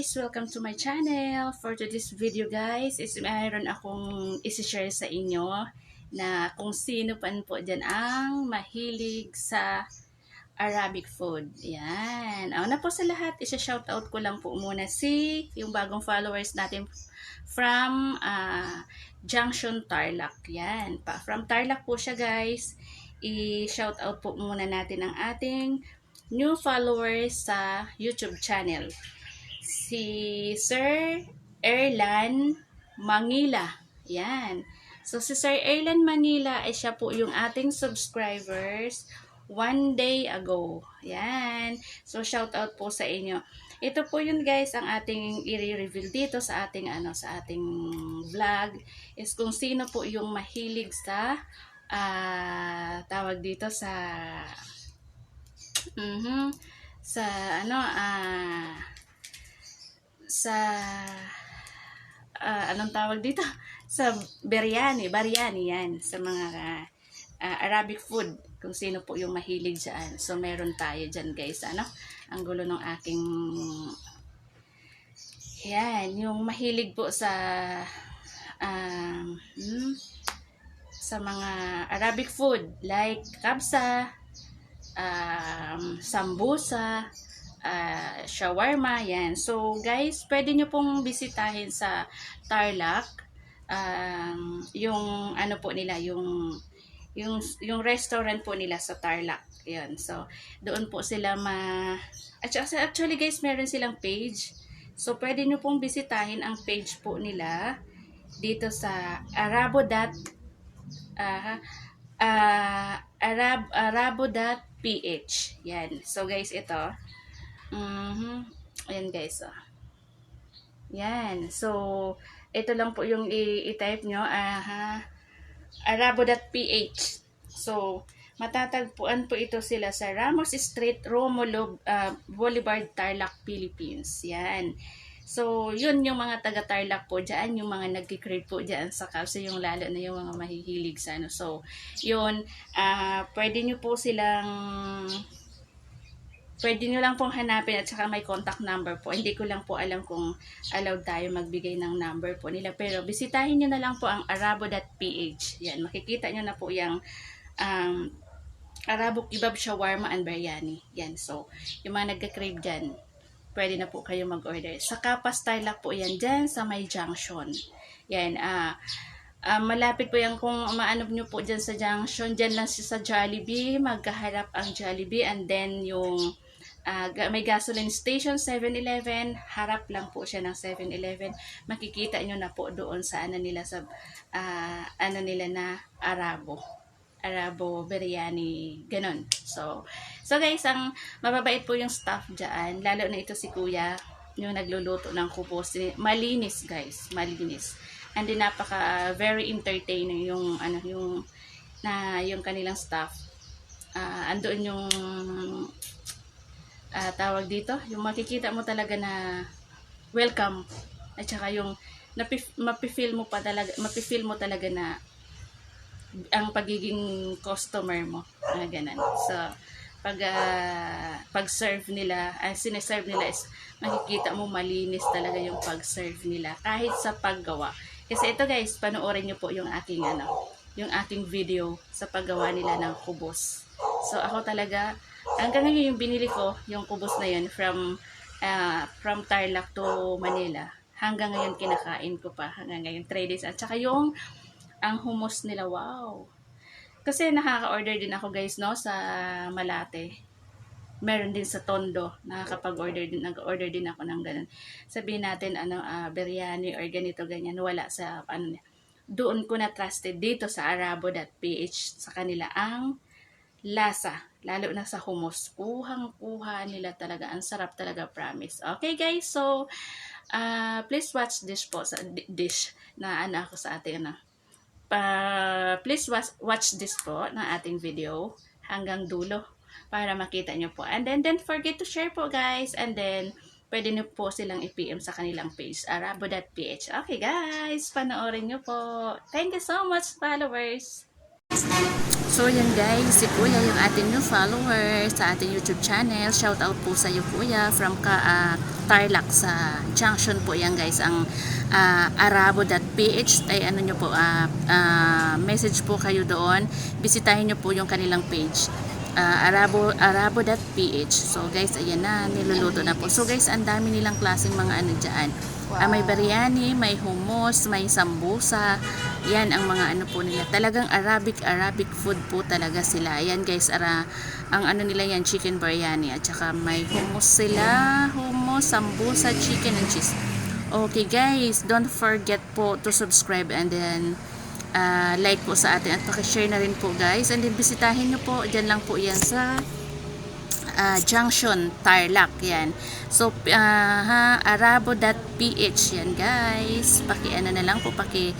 guys! Welcome to my channel. For today's video guys, is mayroon akong isi-share sa inyo na kung sino pan po dyan ang mahilig sa Arabic food. Yan. Una po sa lahat, isa-shoutout ko lang po muna yung bagong followers natin from Junction Tarlac. Yan. From Tarlac po siya guys. I-shoutout po muna natin ang ating new followers sa YouTube channel. Si Sir Erlan Mangila. Yan. So, si Sir Erlan Mangila ay siya po yung ating subscribers one day ago. Yan. So, shout out po sa inyo. Ito po yun guys, ang ating i-reveal dito sa ating vlog is kung sino po yung mahilig sa tawag dito sa anong tawag dito? Sa biryani yan. Sa mga Arabic food. Kung sino po yung mahilig dyan. So, meron tayo dyan guys. Ang gulo ng aking yan. Yung mahilig po sa mga Arabic food. Like kabsa, sambusa, shawarma, yan. So, guys, pwede nyo pong bisitahin sa Tarlac, yung po nila, yung restaurant po nila sa Tarlac. Yan. So, doon po sila actually, guys, meron silang page. So, pwede nyo pong bisitahin ang page po nila dito sa arabo.ph. Yan. So, guys, ito. Ayan guys. Yan. So, ito lang po yung i-type nyo. Arabo.ph. So, matatagpuan po ito sila sa Ramos Street, Romulo Boulevard, Tarlac, Philippines. Yan. So, yun yung mga taga-Tarlac po dyan, yung mga nagki-crave po dyan sa kabsa, yung lalo na yung mga mahihilig sa So, yun, pwede nyo lang pong hanapin at saka may contact number po. Hindi ko lang po alam kung allowed tayo magbigay ng number po nila. Pero bisitahin nyo na lang po ang arabo.ph. Yan, makikita nyo na po yung Arabo Kebab, Shawarma, and Biryani. Yan, so, yung mga nagka-crave dyan, pwede na po kayo mag-order. Sa Kapas Tarlac po yan, dyan sa may junction. Yan, malapit po yan kung maano nyo po dyan sa junction. Dyan lang siya sa Jollibee, magkaharap ang Jollibee, and then yung may gasoline station, 7-Eleven, harap lang po siya ng 7-Eleven. Makikita nyo na po doon sa nila sa nila na Arabo Biryani, ganun. So guys, ang mababait po yung staff dyan, lalo na ito si Kuya, yung nagluluto ng kubos. Malinis guys, malinis. And then very entertaining yung yung kanilang staff. Andoon yung tawag dito, yung makikita mo talaga na welcome, at saka yung mapifeel mo talaga na ang pagiging customer mo, ganun. So, pag-serve nila, sineserve nila is makikita mo malinis talaga yung pag-serve nila kahit sa paggawa. Kasi ito guys, panoorin nyo po yung aking aking video sa paggawa nila ng kubos. So, ako talaga, hanggang ngayon yung binili ko, yung kubos na yun from Tarlac to Manila. Hanggang ngayon kinakain ko pa, hanggang ngayon 3 days. At saka ang hummus nila, wow. Kasi nakaka-order din ako guys, no, sa Malate. Meron din sa Tondo, nag-order din ako ng ganun. Sabihin natin, biryani or ganito, ganyan, wala sa, doon ko na-trusted dito sa arabo.ph sa kanila ang lasa, lalo na sa hummus. Kuhang-kuha nila talaga, ang sarap talaga, promise. Okay guys, so, please watch this po, sa dish na ako sa ating, please watch this po ng ating video hanggang dulo para makita nyo po. And then don't forget to share po guys. And then pwede nyo po silang i-PM sa kanilang page, arabo.ph. Okay guys, panoorin nyo po. Thank you so much followers. So yan guys, si Kuya yung ating new follower sa ating YouTube channel. Shout out po sa iyo Kuya from Tarlac sa Junction po yan guys. Ang arabo.ph ay ano nyo po, message po kayo doon, bisitahin nyo po yung kanilang page, arabo.ph. So guys, ayan na, niluluto na po. So guys, ang dami nilang klaseng mga ano dyan. May biryani, may hummus, may sambusa. Yan ang mga ano po nila. Talagang Arabic food po talaga sila. Ayan guys, ang ano nila yan, chicken biryani. At saka may hummus sila. Hummus, sambusa, chicken and cheese. Okay guys, don't forget po to subscribe and then like po sa atin at pakishare na rin po guys. And then bisitahin nyo po, dyan lang po yan sa Junction, Tarlac yan. So arabo.ph yan guys. Paki ano na lang po, paki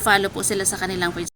follow po sila sa kanilang page.